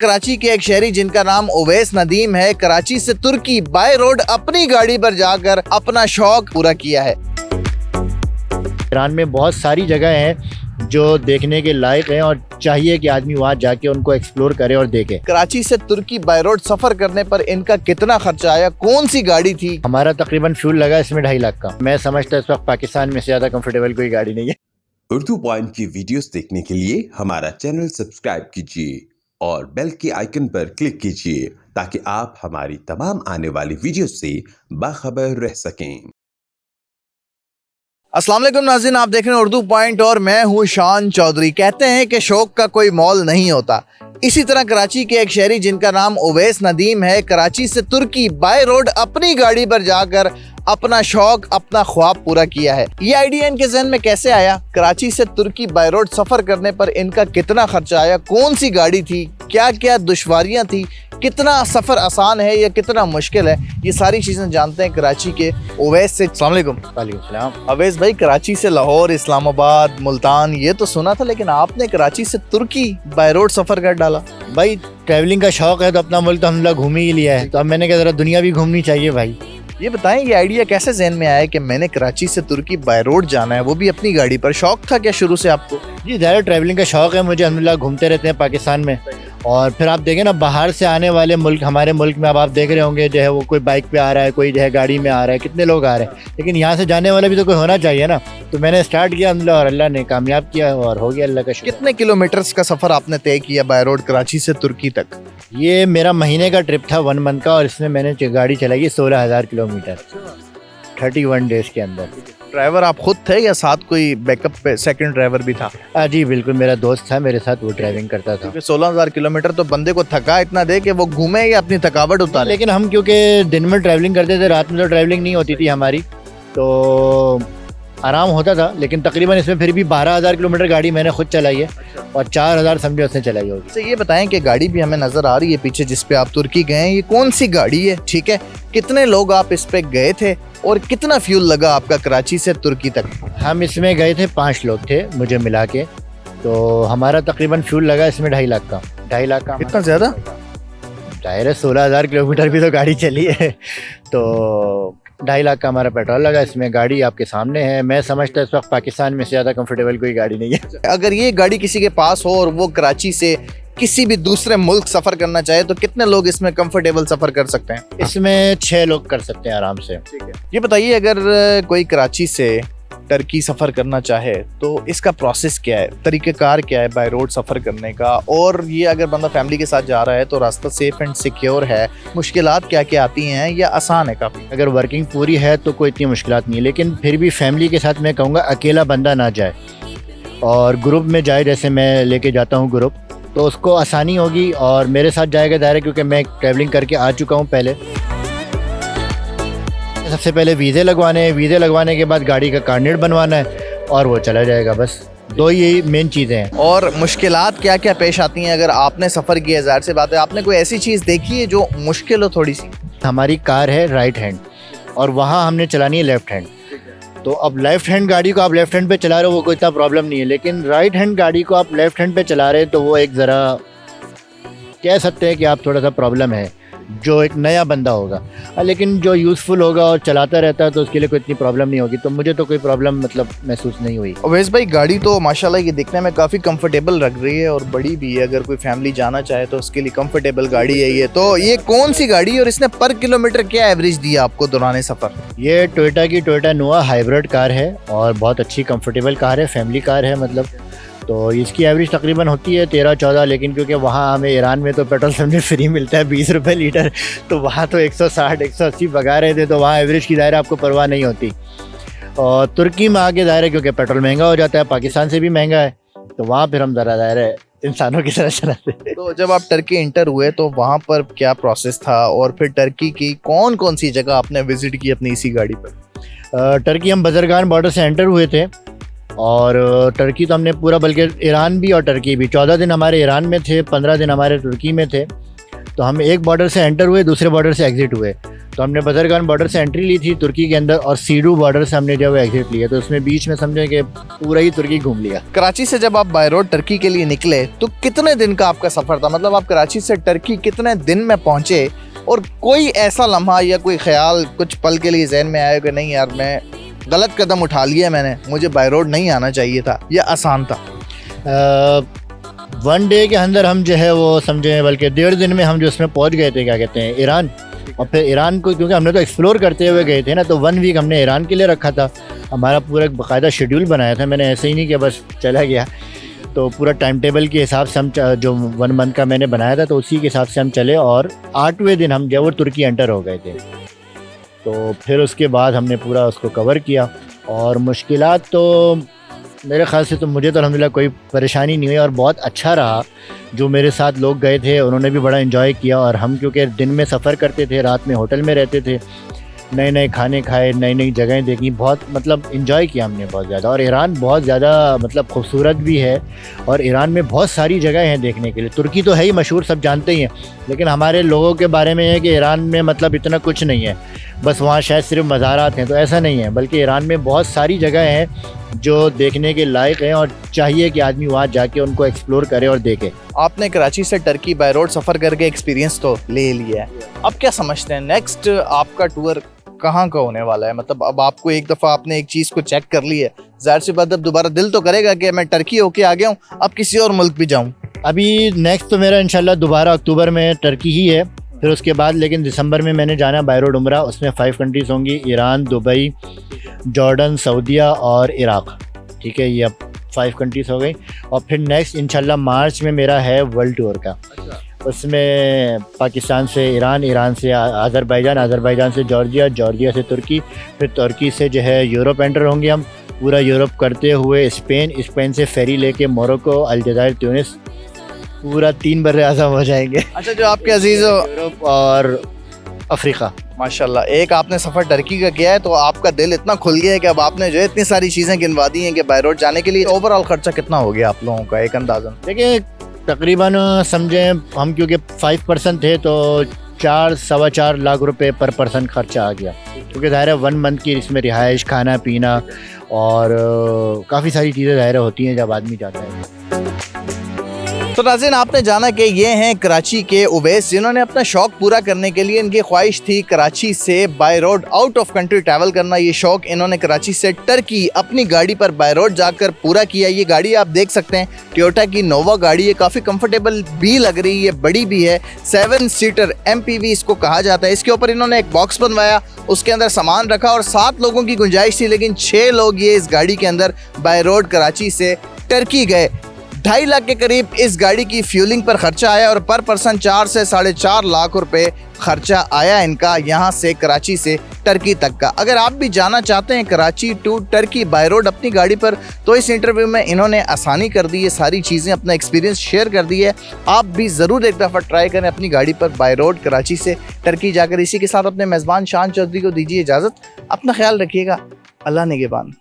कराची के एक शहरी जिनका नाम उवैस नदीम है, कराची से तुर्की बाय रोड अपनी गाड़ी पर जाकर अपना शौक पूरा किया है। ईरान में बहुत सारी जगह हैं जो देखने के लायक हैं और चाहिए कि आदमी वहाँ जाके उनको एक्सप्लोर करे और देखे। कराची से तुर्की बाय रोड सफर करने पर इनका कितना खर्चा आया, कौन सी गाड़ी थी? हमारा तकरीबन फ्यूल लगा इसमें 2.5 लाख का। मैं समझता इस वक्त पाकिस्तान में से ज़्यादा कंफर्टेबल कोई गाड़ी नहीं है। उर्दू पॉइंट की वीडियोस देखने के लिए हमारा चैनल सब्सक्राइब कीजिए और बेल के आइकन पर क्लिक कीजिए ताकि आप हमारी तमाम आने वाली वीडियोस से बाखबर रह सकें। अस्सलाम वालेकुम नाज़रीन, आप देख रहे हैं उर्दू पॉइंट और मैं हूं शान चौधरी। कहते हैं कि शौक का कोई मॉल नहीं होता। इसी तरह कराची के एक शहरी जिनका नाम उवैस नदीम है, कराची से तुर्की बाय रोड अपनी गाड़ी पर जाकर अपना शौक, अपना ख्वाब पूरा किया है। ये आइडिया इनके जहन में कैसे आया? कराची से तुर्की बाय रोड सफर करने पर इनका कितना खर्चा आया, कौन सी गाड़ी थी, क्या क्या दुश्वारियां थी, कितना सफर आसान है या कितना मुश्किल है, ये सारी चीजें जानते हैं कराची के उवैस से। अस्सलाम वालेकुम। वालेकुम सलाम। उवैस भाई, कराची से लाहौर, इस्लामाबाद, मुल्तान ये तो सुना था, लेकिन आपने कराची से तुर्की बाय रोड सफर कर डाला। भाई ट्रैवलिंग का शौक है तो अपना मुल्क तो हम लोग घूम ही लिया है, तो अब मैंने कहा ज़रा दुनिया भी घूमनी चाहिए भाई। ये बताएं, ये आइडिया कैसे जहन में आया कि मैंने कराची से तुर्की बाय रोड जाना है, वो भी अपनी गाड़ी पर? शौक था क्या शुरू से आपको? जी ज़्यादा ट्रैवलिंग का शौक है मुझे, अल्हम्दुलिल्लाह घूमते रहते हैं पाकिस्तान में। और फिर आप देखें ना, बाहर से आने वाले मुल्क, हमारे मुल्क में अब आप देख रहे होंगे जो है वो कोई बाइक पे आ रहा है, कोई जो है गाड़ी में आ रहा है, कितने लोग आ रहे हैं, लेकिन यहाँ से जाने वाला भी तो कोई होना चाहिए ना। तो मैंने स्टार्ट किया अल्हम्दुलिल्लाह और अल्लाह ने कामयाब किया और हो गया, अल्लाह का शुक्र। कितने किलोमीटर्स का सफर आपने तय किया बाय रोड कराची से तुर्की तक? ये मेरा महीने का ट्रिप था, 1 मंथ का, और इसमें मैंने गाड़ी चलाई है 16,000 किलोमीटर 31 डेज के अंदर। ड्राइवर आप खुद थे या साथ कोई बैकअप पे सेकंड ड्राइवर भी था? जी बिल्कुल, मेरा दोस्त था मेरे साथ, वो ड्राइविंग करता था। 16,000 किलोमीटर तो बंदे को थका इतना दे कि वो घूमे या अपनी थकावट उतारे। लेकिन हम क्योंकि दिन में ट्रैवलिंग करते थे, रात में तो ट्रैवलिंग नहीं होती थी हमारी, तो आराम होता था। लेकिन तकरीबन इसमें फिर भी 12,000 किलोमीटर गाड़ी मैंने खुद चलाई है और 4,000 समझो उसने चलाई होगी। तो ये बताएं कि गाड़ी भी हमें नज़र आ रही है पीछे जिस पे आप तुर्की गए हैं, ये कौन सी गाड़ी है? ठीक है, कितने लोग आप इस पे गए थे और कितना फ्यूल लगा आपका कराची से तुर्की तक? हम इसमें गए थे 5 लोग थे मुझे मिला के, तो हमारा तकरीबन फ्यूल लगा इसमें 2.5 लाख का। 2.5 लाख का इतना ज़्यादा? जाहिर है 16,000 किलोमीटर भी तो गाड़ी चली है, तो 2.5 लाख का हमारा पेट्रोल लगा इसमें। गाड़ी आपके सामने है। मैं समझता इस वक्त पाकिस्तान में से ज़्यादा कंफर्टेबल कोई गाड़ी नहीं है। अगर ये गाड़ी किसी के पास हो और वो कराची से किसी भी दूसरे मुल्क सफ़र करना चाहे तो कितने लोग इसमें कंफर्टेबल सफ़र कर सकते हैं? इसमें 6 लोग कर सकते हैं आराम से। ठीक है, ये बताइए, अगर कोई कराची से टर्की सफ़र करना चाहे तो इसका प्रोसेस क्या है, तरीक़ेकार क्या है बाय रोड सफ़र करने का? और ये अगर बंदा फैमिली के साथ जा रहा है तो रास्ता सेफ़ एंड सिक्योर है, मुश्किलात क्या क्या आती हैं या आसान है काफ़ी? अगर वर्किंग पूरी है तो कोई इतनी मुश्किलात नहीं है, लेकिन फिर भी फैमिली के साथ मैं कहूँगा अकेला बंदा ना जाए और ग्रुप में जाए, जैसे मैं लेके जाता हूँ ग्रुप, तो उसको आसानी होगी। और मेरे साथ जाएगा दायरा, क्योंकि मैं ट्रैवलिंग करके आ चुका हूँ पहले। सबसे पहले वीज़े लगवाने हैं, वीज़े लगवाने के बाद गाड़ी का कार्नेट बनवाना है और वो चला जाएगा। बस 2 यही मेन चीज़ें हैं। और मुश्किलात क्या क्या पेश आती हैं अगर आपने सफ़र किया? ज़ाहिर सी बात है, आपने कोई ऐसी चीज़ देखी है जो मुश्किल हो थोड़ी सी? हमारी कार है राइट हैंड और वहाँ हमने चलानी है लेफ़्ट हैंड, तो अब लेफ़्ट हैंड गाड़ी को आप लेफ़्ट हैंड पे चला रहे हो वो कोई इतना प्रॉब्लम नहीं है, लेकिन राइट हैंड गाड़ी को आप लेफ़्ट हैंड पे चला रहे हैं तो वो एक ज़रा कह सकते हैं कि आप थोड़ा सा प्रॉब्लम है, जो एक नया बंदा होगा। लेकिन जो यूज़फुल होगा और चलाता रहता है तो उसके लिए कोई इतनी प्रॉब्लम नहीं होगी। तो मुझे तो कोई प्रॉब्लम मतलब महसूस नहीं हुई। उवैस भाई, गाड़ी तो माशाल्लाह ये दिखने में काफ़ी कंफर्टेबल लग रही है और बड़ी भी है। अगर कोई फैमिली जाना चाहे तो उसके लिए कंफर्टेबल गाड़ी है ये। तो ये कौन सी गाड़ी है और इसने पर किलोमीटर क्या एवरेज दिया आपको दौरान सफ़र? ये टोयोटा की टोयोटा नोआ हाइब्रिड कार है और बहुत अच्छी कंफर्टेबल कार है, फैमिली कार है मतलब। तो इसकी एवरेज तकरीबन होती है 13-14, लेकिन क्योंकि वहाँ हमें ईरान में तो पेट्रोल समझे फ्री मिलता है 20 रुपये लीटर, तो वहाँ तो 160-180 भगा रहे थे, तो वहाँ एवरेज की दायरा आपको परवाह नहीं होती। और तुर्की में आगे दायरा क्योंकि पेट्रोल महंगा हो जाता है, पाकिस्तान से भी महंगा है, तो वहाँ फिर हम ज़रा दायरा इंसानों की तरह चलाते हैं। तो जब आप टर्की इंटर हुए तो वहाँ पर क्या प्रोसेस था और फिर टर्की की कौन कौन सी जगह आपने विज़िट की अपनी इसी गाड़ी पर? टर्की हम बजरगान बॉर्डर से एंटर हुए थे और टर्की तो हमने पूरा, बल्कि ईरान भी और टर्की भी, 14 दिन हमारे ईरान में थे, 15 दिन हमारे तुर्की में थे। तो हम एक बॉर्डर से एंटर हुए, दूसरे बॉर्डर से एग्ज़िट हुए। तो हमने बजरगान बॉर्डर से एंट्री ली थी तुर्की के अंदर, और सीडू बॉर्डर से हमने जब एग्जिट लिया, तो उसमें बीच में समझे कि पूरा ही तुर्की घूम लिया। कराची से जब आप बाय रोड टर्की के लिए निकले तो कितने दिन का आपका सफ़र था? मतलब आप कराची से टर्की कितने दिन में पहुँचे, और कोई ऐसा लम्हा या कोई ख्याल कुछ पल के लिए जहन में आया कि नहीं यार मैं गलत कदम उठा लिया मैंने, मुझे बाय रोड नहीं आना चाहिए था, या आसान था? 1 डे के अंदर हम जो है वो समझे, बल्कि 1.5 दिन में हम जो उसमें पहुंच गए थे, क्या कहते हैं, ईरान। और फिर ईरान को क्योंकि हमने तो एक्सप्लोर करते हुए गए थे ना, तो 1 वीक हमने ईरान के लिए रखा था। हमारा पूरा एक बाकायदा शेड्यूल बनाया था, मैंने ऐसे ही नहीं कि बस चला गया। तो पूरा टाइम टेबल के हिसाब से हम जो 1 मंथ का मैंने बनाया था, तो उसी के हिसाब से हम चले, और 8वें दिन हम जब वो तुर्की एंटर हो गए थे। तो फिर उसके बाद हमने पूरा उसको कवर किया, और मुश्किलात तो मेरे ख़्याल से तो मुझे तो अल्हम्दुलिल्लाह कोई परेशानी नहीं हुई, और बहुत अच्छा रहा। जो मेरे साथ लोग गए थे उन्होंने भी बड़ा एंजॉय किया, और हम क्योंकि दिन में सफ़र करते थे, रात में होटल में रहते थे, नए नए खाने खाए, नई नई जगहें देखी, बहुत मतलब एंजॉय किया हमने बहुत ज़्यादा। और ईरान बहुत ज़्यादा मतलब खूबसूरत भी है, और ईरान में बहुत सारी जगह हैं देखने के लिए। तुर्की तो है ही मशहूर, सब जानते ही हैं, लेकिन हमारे लोगों के बारे में है कि ईरान में मतलब इतना कुछ नहीं है, बस वहाँ शायद सिर्फ मज़ारात हैं, तो ऐसा नहीं है, बल्कि ईरान में बहुत सारी जगह हैं जो देखने के लायक हैं, और चाहिए कि आदमी वहाँ जाके उनको एक्सप्लोर करे और देखे। आपने कराची से टर्की बाय रोड सफ़र करके एक्सपीरियंस तो ले लिया है, अब क्या समझते हैं नेक्स्ट आपका टूर कहाँ का होने वाला है? मतलब अब आपको एक दफ़ा आपने एक चीज़ को चेक कर ली है, ज़ाहिर सी बात अब दोबारा दिल तो करेगा कि मैं टर्की होके आ गया हूँ, अब किसी और मुल्क भी जाऊँ। अभी नेक्स्ट तो मेरा इंशाल्लाह दोबारा अक्टूबर में टर्की ही है, फिर उसके बाद लेकिन दिसंबर में मैंने जाना बाय रोड उम्रा। उसमें 5 कंट्रीज़ होंगी, ईरान, दुबई, जॉर्डन, सऊदीया और इराक़। ठीक है, ये अब 5 कंट्रीज़ हो गई। और फिर नेक्स्ट इंशाल्लाह मार्च में मेरा है वर्ल्ड टूर का। उसमें पाकिस्तान से ईरान, ईरान से आज़रबाईजान, आज़रबाईजान से जॉर्जिया, जॉर्जिया से तुर्की, फिर तुर्की से जो है यूरोप एंटर होंगे हम, पूरा यूरोप करते हुए स्पेन, स्पेन से फेरी लेके मोरक्को, अलजायर, ट्यूनिस, पूरा 3 बर्रे आज़म हो जाएंगे। अच्छा, जो आपके अजीज़ यूरोप और अफ्रीका। माशाल्लाह, एक आपने सफ़र टर्की का किया है तो आपका दिल इतना खुल गया है कि अब आपने जो है इतनी सारी चीज़ें गिनवा दी हैं कि बाय रोड जाने के लिए ओवरऑल खर्चा कितना हो गया आप लोगों का, एक अंदाज़न? देखिए तकरीबन समझें हम क्योंकि 5 पर्सन थे तो 4-4.25 लाख रुपए पर पर्सन खर्चा आ गया, क्योंकि ज़ाहिर है 1 मंथ की इसमें रिहाइश, खाना पीना और काफ़ी सारी चीज़ें ज़ाहिर होती हैं जब आदमी जाता है। तो नाज़रीन, आपने जाना कि ये हैं कराची के उवैस, जिन्होंने अपना शौक़ पूरा करने के लिए, इनकी ख्वाहिश थी कराची से by road out of country travel करना। ये शौक़ इन्होंने कराची से टर्की अपनी गाड़ी पर बाय रोड जाकर पूरा किया। ये गाड़ी आप देख सकते हैं, टोयोटा की नोवा गाड़ी है, काफ़ी कंफर्टेबल भी लग रही है, बड़ी भी है, 7 सीटर MPV इसको कहा जाता है। इसके ऊपर इन्होंने एक बॉक्स बनवाया, उसके अंदर सामान रखा, और 7 लोगों की गुंजाइश थी, लेकिन 6 लोग ये इस गाड़ी के अंदर बाय रोड कराची से टर्की गए। 2.5 लाख के करीब इस गाड़ी की फ्यूलिंग पर खर्चा आया, और पर पर्सन 4 से 4.5 लाख रुपए खर्चा आया इनका यहाँ से कराची से टर्की तक का। अगर आप भी जाना चाहते हैं Karachi to Turkey by road अपनी गाड़ी पर, तो इस इंटरव्यू में इन्होंने आसानी कर दी है, सारी चीज़ें अपना एक्सपीरियंस शेयर कर दी है। आप भी ज़रूर एक दफ़ा ट्राई करें अपनी गाड़ी पर बाय रोड कराची से टर्की जाकर। इसी के साथ अपने मेज़बान शान चौधरी को दीजिए इजाज़त। अपना ख्याल रखिएगा, अल्लाह निगहबान।